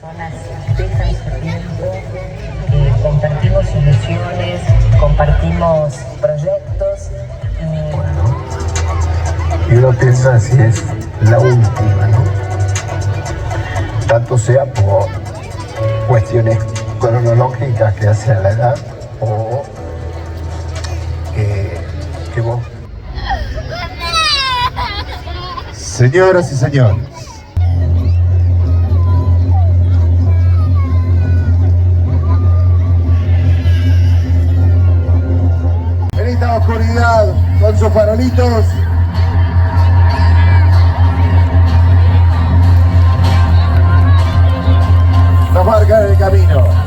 personas dejan su tiempo, compartimos ilusiones, compartimos proyectos y uno piensa si es la última, ¿no? Tanto sea por cuestiones cronológicas que hace a la edad o que vos. Señoras y señores, en esta oscuridad, con sus farolitos, nos marcan el camino.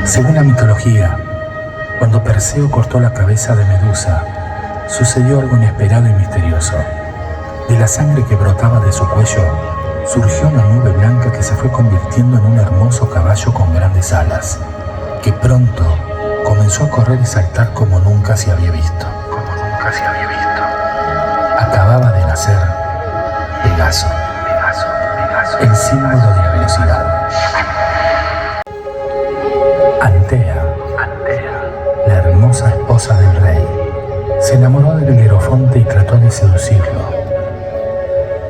Según la mitología, cuando Perseo cortó la cabeza de Medusa, sucedió algo inesperado y misterioso. De la sangre que brotaba de su cuello, surgió una nube blanca que se fue convirtiendo en un hermoso caballo con grandes alas, que pronto comenzó a correr y saltar como nunca se había visto. Acababa de nacer Pegaso, el símbolo de la velocidad. Antea, la hermosa esposa del rey, se enamoró de Belerofonte y trató de seducirlo,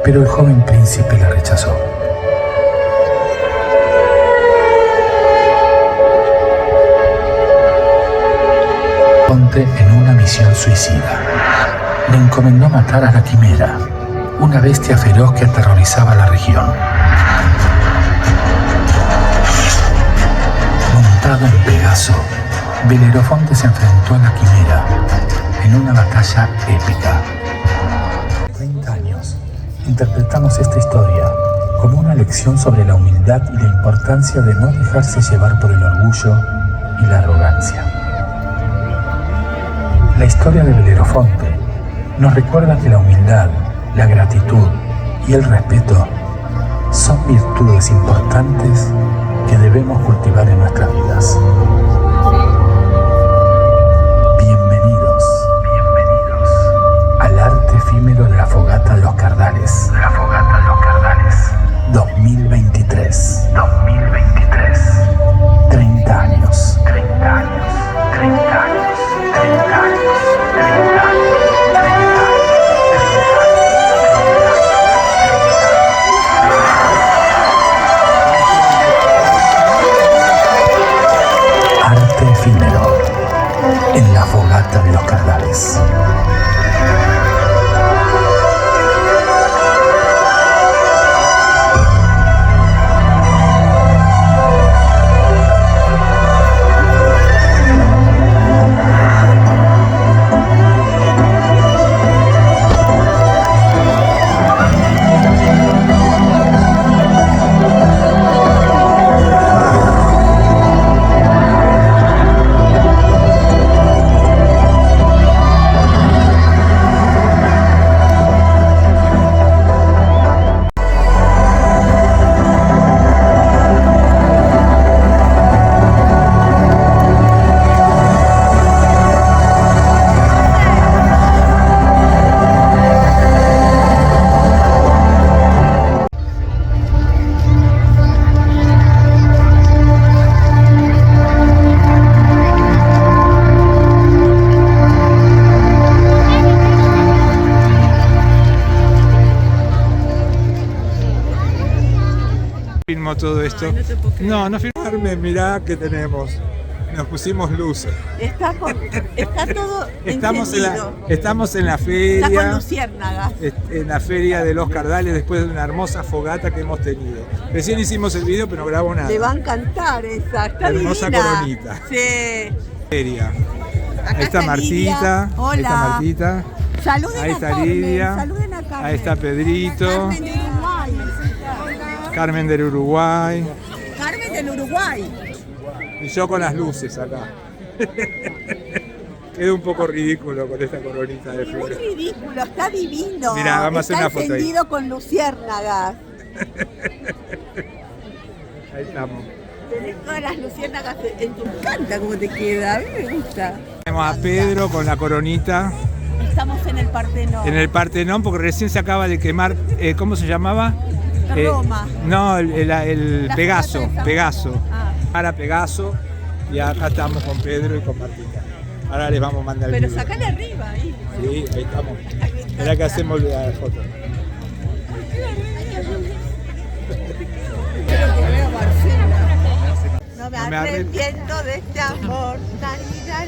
pero el joven príncipe la rechazó. Belerofonte, en una misión suicida, le encomendó matar a la Quimera, una bestia feroz que aterrorizaba la región. Montado en Pegaso, Belerofonte se enfrentó a la Quimera en una batalla épica. 30 años interpretamos esta historia como una lección sobre la humildad y la importancia de no dejarse llevar por el orgullo y la arrogancia. La historia de Belerofonte nos recuerda que la humildad, la gratitud y el respeto son virtudes importantes que debemos cultivar en nuestras vidas. Bienvenidos al arte efímero de la Fogata de los Cardales. 2023. 30 años. Arte efímero en la Fogata de los Cardales. todo esto. Ay, no te puedo creer. No firmarme, mirá que tenemos. Nos pusimos luces. Está todo Estamos encendido. estamos en la Está con feria. luciérnagas. En la feria de los Cardales después de una hermosa fogata que hemos tenido. Recién hicimos el video pero no grabamos nada. Le va a encantar esa. Está Hermosa divina. coronita. Sí. Feria. Acá Ahí está Lidia. Martita. Hola. Ahí está Martita. Saluden Ahí a está Carmen. Lidia. Saluden a Carmen. Ahí está Pedrito. Carmen del Uruguay. Carmen del Uruguay. Carmen del Uruguay. Y yo con las luces acá. Quedo un poco ridículo con esta coronita de Muy flores. ridículo, está divino. Mirá, vamos a hacer una foto ahí. Está encendido con luciérnagas. Ahí estamos. Tenés todas las luciérnagas en tu encanta como te queda. A mí me gusta. Tenemos a Pedro con la coronita Estamos en el Partenón. en el Partenón porque recién se acaba de quemar, ¿cómo se llamaba? Roma. No, el La Pegaso. fogata esa. Pegaso. Ah. Para Pegaso. Y acá estamos con Pedro y con Martita. Ahora les vamos a mandar el Pero video. sacale arriba ahí. Sí, ahí estamos. Ay, me encanta. Mirá que hacemos la foto. Quiero que vea Marcela. No No me me arrepiento de este amor.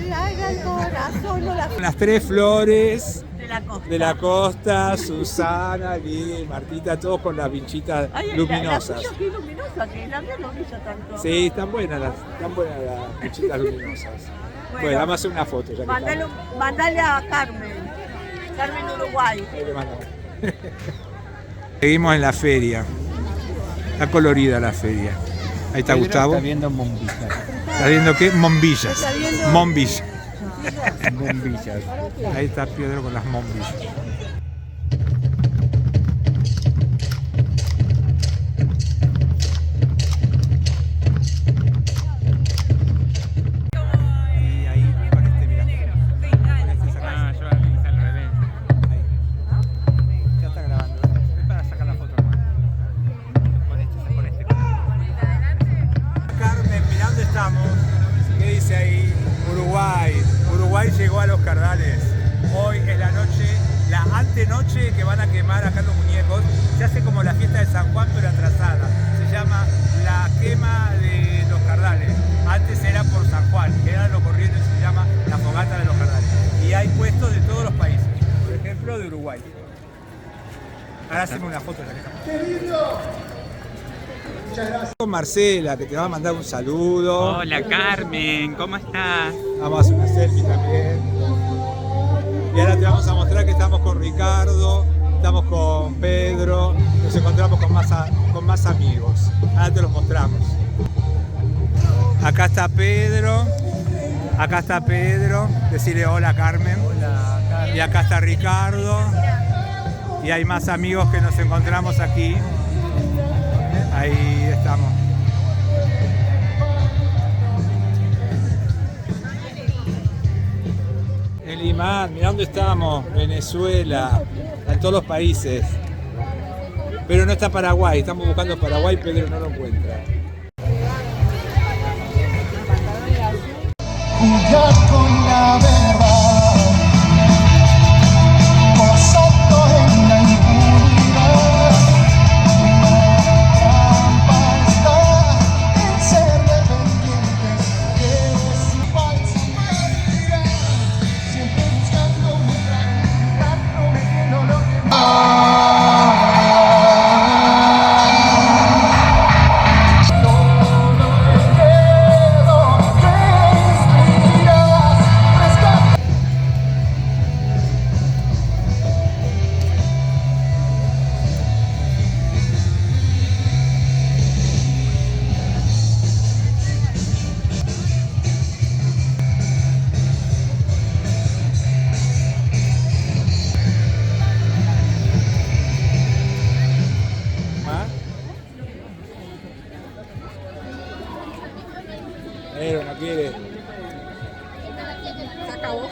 Larga el corazón. No la... Las tres flores De la costa. de la costa, Susana, Lidia y Martita, todos con las vinchitas Ay, luminosas. La tuya qué luminosa, que la mía no brilla tanto. Sí, están buenas las vinchitas luminosas. Bueno, vamos a hacer una foto ya que estamos. Mandale a Carmen. Carmen Uruguay. Ahí le mandamos. Seguimos en la feria. Está colorida la feria. Ahí está Gustavo. Está viendo bombillas. ¿Estás viendo qué? Mombillas. Está viendo- Mombillas. Bombillas. Ahí está Pedro con las mombillas. Y ahí con este, mira. Con este sacás. Ah, yo al revés. Ahí. Ya está grabando. Es para sacar la foto nomás. Con este. Carmen, mirá dónde estamos. ¿Qué dice ahí? Uruguay. Uruguay llegó a los Cardales. Hoy es la noche, la antenoche que van a quemar acá los muñecos. Se hace como la fiesta de San Juan pero atrasada. Se llama la quema de los Cardales. Antes era por San Juan, que era lo corriente, se llama la fogata de los Cardales. Y hay puestos de todos los países. Por ejemplo, de Uruguay. Ahora hacemos una foto ya que estamos. Con Marcela, que te va a mandar un saludo. Hola Carmen, ¿cómo estás? Vamos a hacer una selfie también. Y ahora te vamos a mostrar que estamos con Ricardo, estamos con Pedro, nos encontramos con más amigos. Ahora te los mostramos. Acá está Pedro, decirle hola Carmen. Hola Carmen. Y acá está Ricardo. Y hay más amigos que nos encontramos aquí. Ahí estamos. El imán, mirá dónde estamos, Venezuela, en todos los países. Pero no está Paraguay, estamos buscando Paraguay, Pedro no lo encuentra. Jugar con la verdad, vosotros en la impunidad. La trampa está en ser dependientes de su falsa realidad, siempre buscando un gran prometiendo lo que ¿Ah? Pero no quiere. Se acabó.